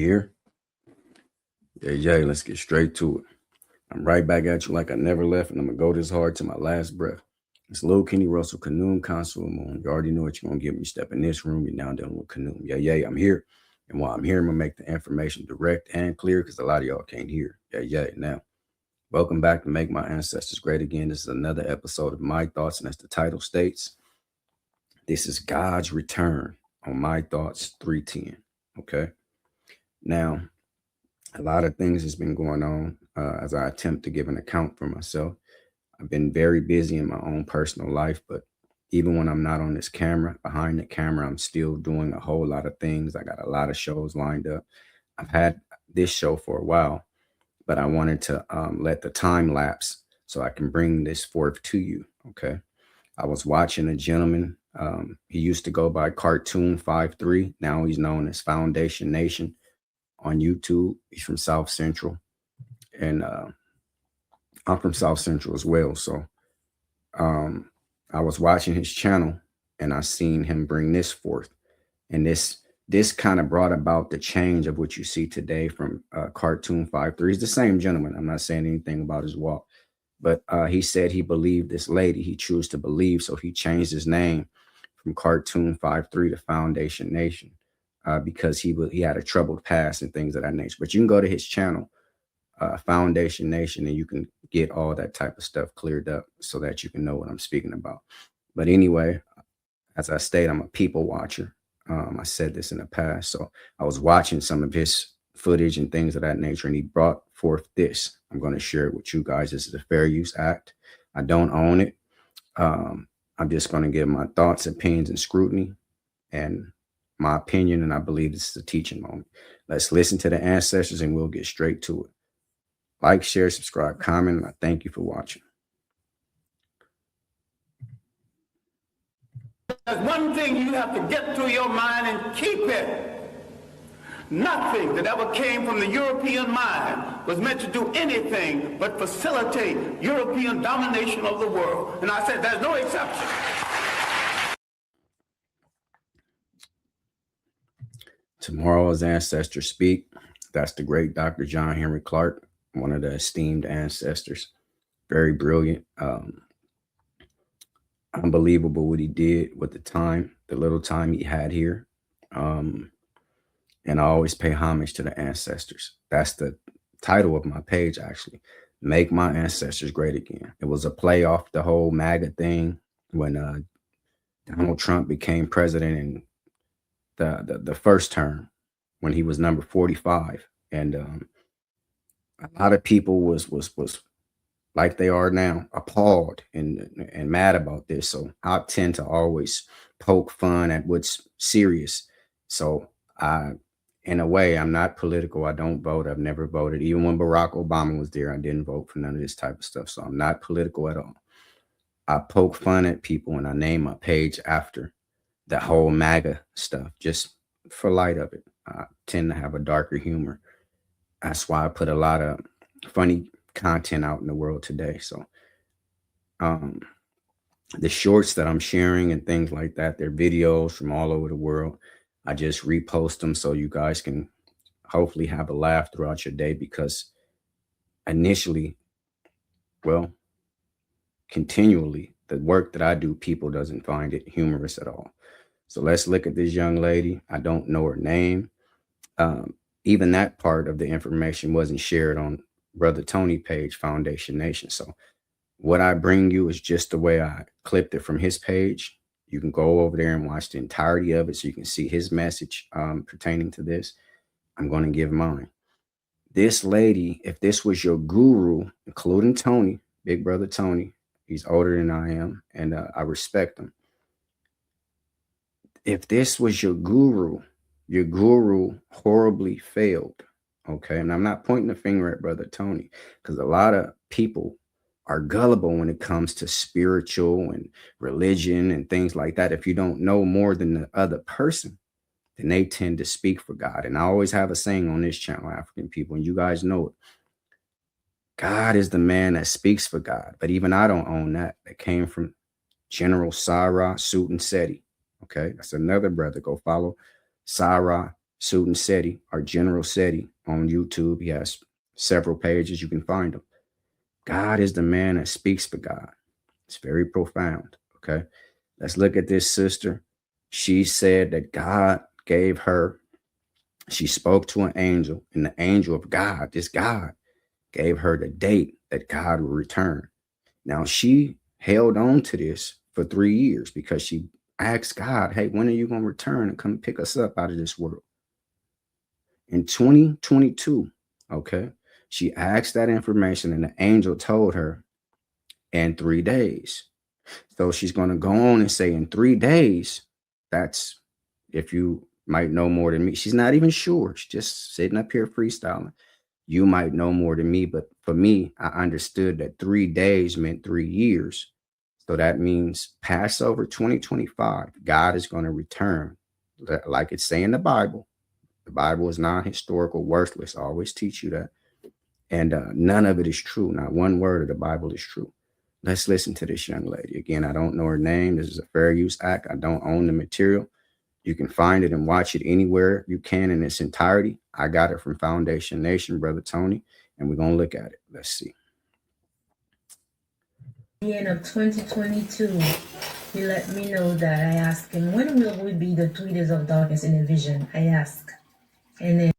Here? Yeah, let's get straight to it. I'm right back at you like I never left, and I'm gonna go this hard to my last breath. It's Lil Kenny Russell, Kanoom Consul Moon. You already know what you're gonna give me. Step in this room, you're now dealing with Kanoom. Yeah, I'm here. And while I'm here, I'm gonna make the information direct and clear because a lot of y'all can't hear. Yeah. Now, welcome back to Make My Ancestors Great Again. This is another episode of My Thoughts, and as the title states, this is God's return on My Thoughts 310. Okay. Now, a lot of things has been going on as I attempt to give an account for myself. I've been very busy in my own personal life, but even when I'm not on this camera, behind the camera, I'm still doing a whole lot of things. I got a lot of shows lined up. I've had this show for a while, but I wanted to let the time lapse so I can bring this forth to you. Okay. I was watching a gentleman. He used to go by Cartoon 53. Now he's known as Foundation Nation on YouTube. He's from South Central, and I'm from South Central as well. So I was watching his channel and I seen him bring this forth, and this kind of brought about the change of what you see today from Cartoon 53. He's the same gentleman. I'm not saying anything about his walk, but he said he believed this lady. He chose to believe, so he changed his name from Cartoon 53 to Foundation Nation. Because he had a troubled past and things of that nature. But you can go to his channel, Foundation Nation, and you can get all that type of stuff cleared up so that you can know what I'm speaking about. But anyway, as I stated, I'm a people watcher. I said this in the past. So I was watching some of his footage and things of that nature, and he brought forth this. I'm going to share it with you guys. This is a Fair Use Act. I don't own it. I'm just going to give my thoughts, opinions, and scrutiny, and my opinion, and I believe this is a teaching moment. Let's listen to the ancestors and we'll get straight to it. Like, share, subscribe, comment, and I thank you for watching. There's one thing you have to get through your mind and keep it. Nothing that ever came from the European mind was meant to do anything but facilitate European domination of the world. And I said there's no exception. Tomorrow, as ancestors speak, that's the great Dr. John Henry Clarke, one of the esteemed ancestors. Very brilliant. Unbelievable what he did with the time, the little time he had here. And I always pay homage to the ancestors. That's the title of my page, actually. Make My Ancestors Great Again. It was a play off the whole MAGA thing when Donald Trump became president in the first term, when he was number 45, and a lot of people was like they are now, appalled and mad about this. So I tend to always poke fun at what's serious. So in a way, I'm not political. I don't vote. I've never voted. Even when Barack Obama was there, I didn't vote for none of this type of stuff. So I'm not political at all. I poke fun at people and I name my page after the whole MAGA stuff, just for light of it. I tend to have a darker humor. That's why I put a lot of funny content out in the world today. So the shorts that I'm sharing and things like that, they're videos from all over the world. I just repost them so you guys can hopefully have a laugh throughout your day, because initially, well, continually, the work that I do, people doesn't find it humorous at all. So let's look at this young lady. I don't know her name. Even that part of the information wasn't shared on Brother Tony page, Foundation Nation. So what I bring you is just the way I clipped it from his page. You can go over there and watch the entirety of it so you can see his message pertaining to this. I'm going to give mine. This lady, if this was your guru, including Tony, Big Brother Tony, he's older than I am, and I respect him. If this was your guru horribly failed. Okay. And I'm not pointing the finger at Brother Tony, because a lot of people are gullible when it comes to spiritual and religion and things like that. If you don't know more than the other person, then they tend to speak for God. And I always have a saying on this channel, African people, and you guys know it. God is the man that speaks for God. But even I don't own that. That came from General Sarah Sutanseti. Okay, that's another brother. Go follow Sarah Sudan Seti or General Seti on YouTube. He has several pages. You can find him. God is the man that speaks for God. It's very profound. Okay. Let's look at this sister. She said that God gave her, she spoke to an angel, and the angel of God, this God, gave her the date that God will return. Now, she held on to this for 3 years because she asked God, hey, when are you going to return and come pick us up out of this world? In 2022, okay, she asked that information, and the angel told her in 3 days. So she's going to go on and say in 3 days, that's, if you might know more than me. She's not even sure. She's just sitting up here freestyling. You might know more than me, but for me, I understood that 3 days meant 3 years. So that means Passover 2025, God is going to return. Like it's saying in the Bible. The Bible is non-historical, worthless. I always teach you that. And none of it is true. Not one word of the Bible is true. Let's listen to this young lady. Again, I don't know her name. This is a fair use act. I don't own the material. You can find it and watch it anywhere you can in its entirety. I got it from Foundation Nation, Brother Tony, and we're going to look at it. Let's see. The end of 2022, he let me know that I asked him, when will we be the 3 days of darkness in a vision? I asked. And then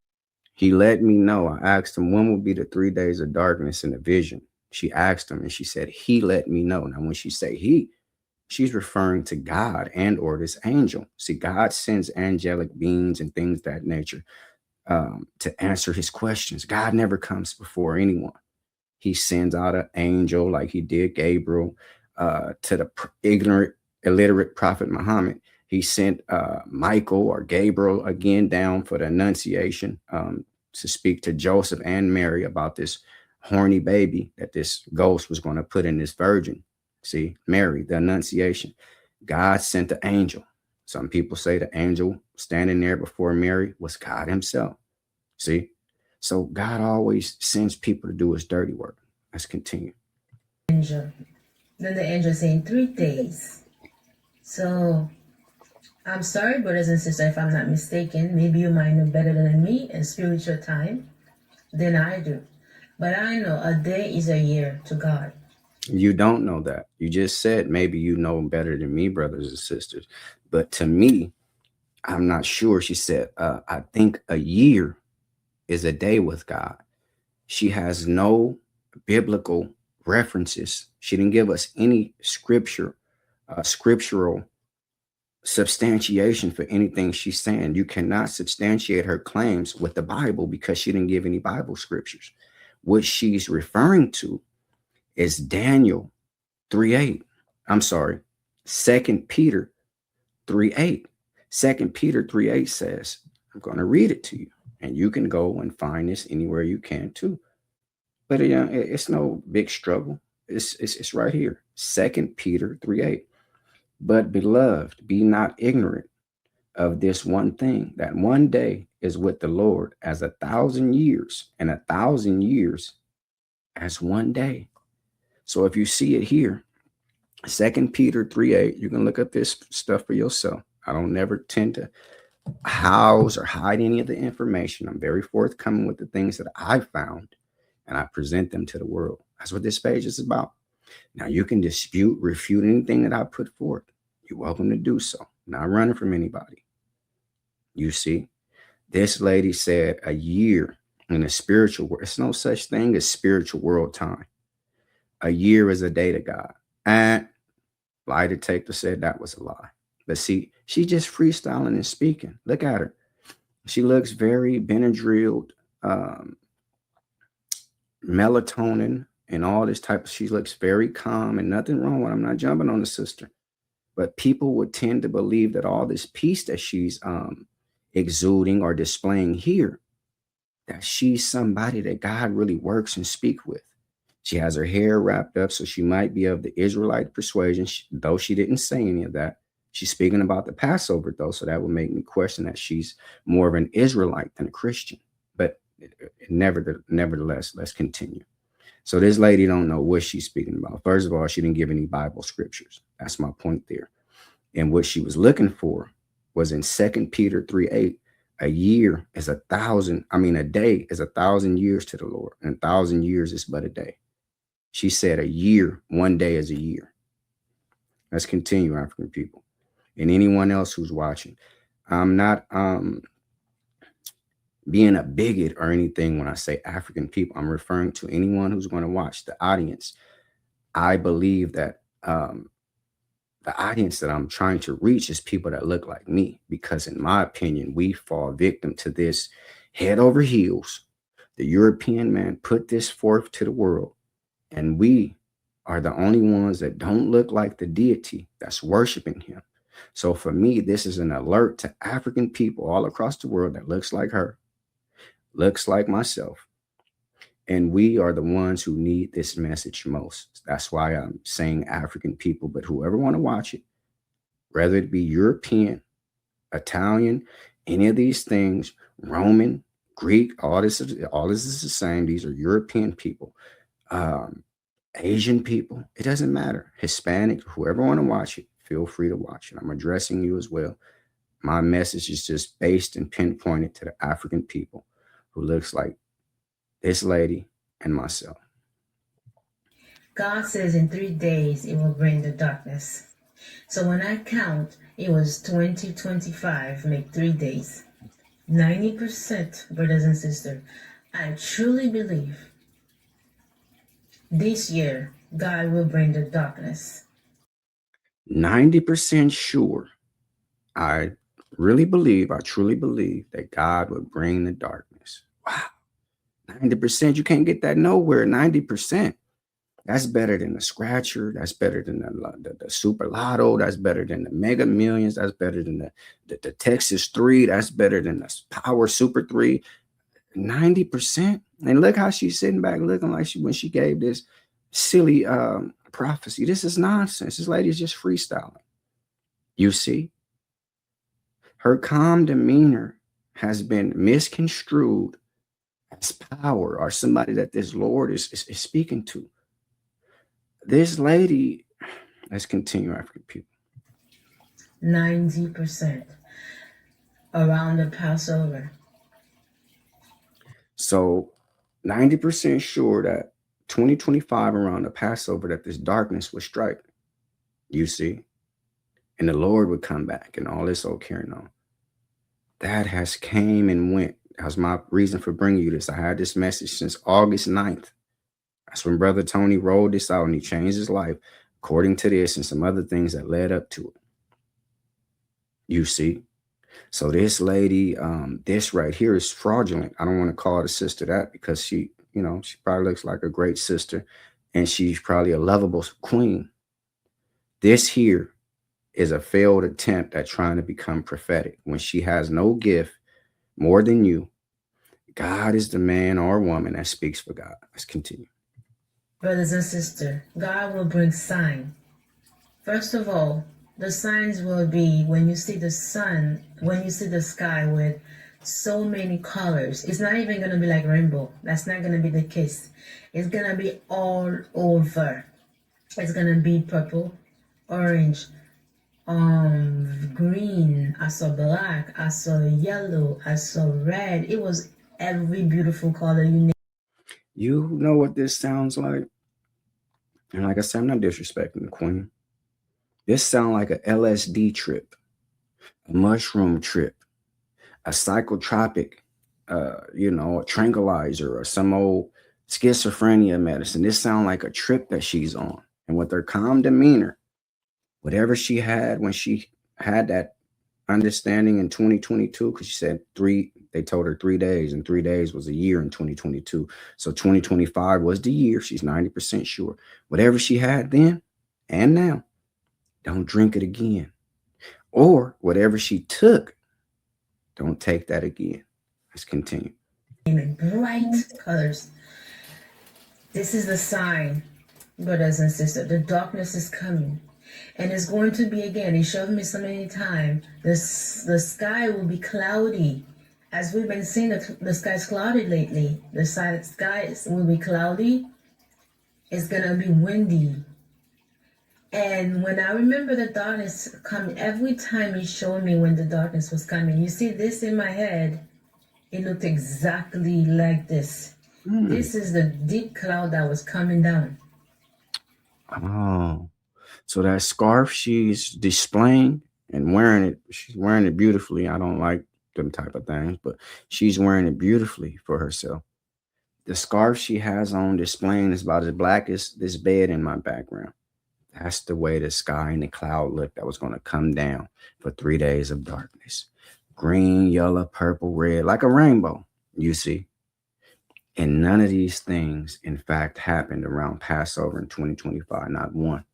he let me know. I asked him, when will be the 3 days of darkness in a vision? She asked him, and she said, he let me know. Now, when she say he, she's referring to God and or this angel. See, God sends angelic beings and things of that nature to answer his questions. God never comes before anyone. He sends out an angel like he did Gabriel to the ignorant, illiterate prophet Muhammad. He sent Michael or Gabriel again down for the Annunciation to speak to Joseph and Mary about this horny baby that this ghost was going to put in this virgin. See, Mary, the Annunciation. God sent the angel. Some people say the angel standing there before Mary was God himself. See, so God always sends people to do his dirty work. Let's continue. Angel. Then the angel saying 3 days. So I'm sorry, brothers and sisters, if I'm not mistaken. Maybe you might know better than me in spiritual time than I do. But I know a day is a year to God. You don't know that. You just said maybe you know better than me, brothers and sisters. But to me, I'm not sure. She said, I think a year is a day with God. She has no biblical references. She didn't give us any scriptural substantiation for anything she's saying. You cannot substantiate her claims with the Bible because she didn't give any Bible scriptures. What she's referring to is Daniel 3:8. I'm sorry, 2 Peter 3:8. 2 Peter 3:8 says, I'm going to read it to you, and you can go and find this anywhere you can too. But it's no big struggle. It's right here. 2 Peter 3:8. But beloved, be not ignorant of this one thing, that one day is with the Lord as 1,000 years, and 1,000 years as one day. So if you see it here, 2 Peter 3:8, you can look up this stuff for yourself. I don't never tend to house or hide any of the information. I'm very forthcoming with the things that I found, and I present them to the world. That's what this page is about. Now, you can dispute, refute anything that I put forth. You're welcome to do so. I'm not running from anybody. You see, this lady said a year in the spiritual world. It's no such thing as spiritual world time. A year is a day to God. And lie detector said that was a lie. But see, she just freestyling and speaking. Look at her. She looks very Benadryl, melatonin, and all this type of, she looks very calm and nothing wrong with, I'm not jumping on the sister. But people would tend to believe that all this peace that she's exuding or displaying here, that she's somebody that God really works and speak with. She has her hair wrapped up, so she might be of the Israelite persuasion, though she didn't say any of that. She's speaking about the Passover, though, so that would make me question that she's more of an Israelite than a Christian. But nevertheless, let's continue. So this lady don't know what she's speaking about. First of all, she didn't give any Bible scriptures. That's my point there. And what she was looking for was in 2 Peter 3:8, A year is 1,000. I mean, a day is 1,000 years to the Lord, and 1,000 years is but a day. She said a year, one day is a year. Let's continue, African people. And anyone else who's watching. I'm not being a bigot or anything when I say African people. I'm referring to anyone who's going to watch, the audience. I believe that the audience that I'm trying to reach is people that look like me, because in my opinion, we fall victim to this head over heels. The European man put this forth to the world, and we are the only ones that don't look like the deity that's worshiping him. So for me, this is an alert to African people all across the world that looks like her, looks like myself. And we are the ones who need this message most. That's why I'm saying African people, but whoever want to watch it, whether it be European, Italian, any of these things, Roman, Greek, all this is the same. These are European people, Asian people. It doesn't matter. Hispanic, whoever want to watch it, feel free to watch it. I'm addressing you as well. My message is just based and pinpointed to the African people who looks like this lady and myself. God says in 3 days it will bring the darkness. So when I count, it was 2025, make 3 days. 90%, brothers and sisters. I truly believe this year God will bring the darkness. 90% sure. I truly believe that God would bring the darkness. Wow. 90%, you can't get that nowhere. 90%. That's better than the scratcher. That's better than the super lotto. That's better than the Mega Millions. That's better than the Texas 3. That's better than the Power Super 3. 90%. And look how she's sitting back looking like when she gave this silly prophecy. This is nonsense. This lady is just freestyling. You see? Her calm demeanor has been misconstrued as power or somebody that this Lord is speaking to. This lady, let's continue, African people. 90% around the Passover. So 90% sure that 2025 around the Passover that this darkness would strike. You see? And the Lord would come back and all this old carrying on. That has came and went. That was my reason for bringing you this. I had this message since August 9th. That's when Brother Tony rolled this out and he changed his life according to this and some other things that led up to it. You see? So this lady, this right here is fraudulent. I don't want to call the sister that because she probably looks like a great sister and she's probably a lovable queen. This here is a failed attempt at trying to become prophetic when she has no gift more than you. God is the man or woman that speaks for God. Let's continue. Brothers and sisters, God will bring sign. First of all, the signs will be when you see the sun, when you see the sky with so many colors. It's not even going to be like rainbow. That's not going to be the case. It's going to be all over. It's going to be purple, orange, green. I saw black. I saw yellow. I saw red. It was every beautiful color you need. You know what this sounds like? And like I said, I'm not disrespecting the queen. This sounds like a LSD trip, a mushroom trip, a psychotropic, a tranquilizer or some old schizophrenia medicine. This sounds like a trip that she's on. And with her calm demeanor, whatever she had when she had that understanding in 2022, because she said they told her 3 days, and 3 days was a year in 2022. So 2025 was the year. She's 90% sure. Whatever she had then and now, don't drink it again. Or whatever she took, don't take that again. Let's continue. In bright colors. This is the sign, brothers and sisters. The darkness is coming. And it's going to be again. He showed me so many times. The sky will be cloudy. As we've been seeing, the sky's cloudy lately. The sky will be cloudy. It's going to be windy. And when I remember the darkness coming, every time he showed me when the darkness was coming, you see this in my head, it looked exactly like this. This is the deep cloud that was coming down. Oh, so that scarf she's displaying and wearing it, she's wearing it beautifully. I don't like them type of things, but she's wearing it beautifully for herself. The scarf she has on displaying is about as black as this bed in my background. That's the way the sky and the cloud looked that was going to come down for 3 days of darkness. Green, yellow, purple, red, like a rainbow, you see. And none of these things, in fact, happened around Passover in 2025. Not one.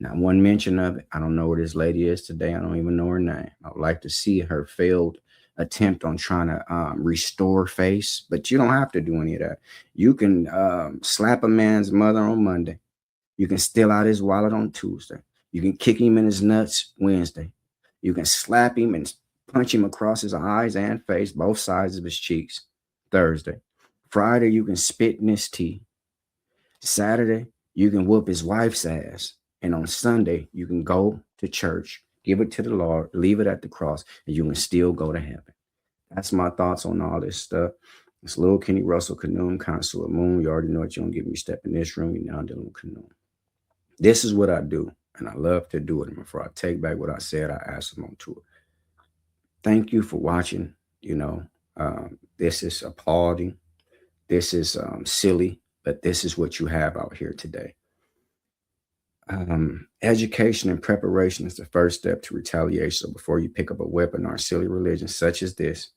Not one mention of it. I don't know where this lady is today. I don't even know her name. I would like to see her failed attempt on trying to restore face, but you don't have to do any of that. You can slap a man's mother on Monday. You can steal out his wallet on Tuesday. You can kick him in his nuts Wednesday. You can slap him and punch him across his eyes and face, both sides of his cheeks, Thursday. Friday, you can spit in his tea. Saturday, you can whoop his wife's ass. And on Sunday, you can go to church, give it to the Lord, leave it at the cross, and you can still go to heaven. That's my thoughts on all this stuff. It's Lil Kenny Russell, Kanoon, Consul Moon. You already know what you don't give me step in this room. You're now dealing with Kanoon. This is what I do, and I love to do it. And before I take back what I said, I ask them on tour. Thank you for watching. This is applauding. This is silly, but this is what you have out here today. Education and preparation is the first step to retaliation. So before you pick up a weapon or a silly religion such as this,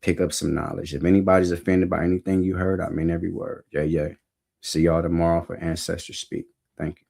pick up some knowledge. If anybody's offended by anything you heard, I mean every word. Yeah. See y'all tomorrow for Ancestors Speak. Thank you.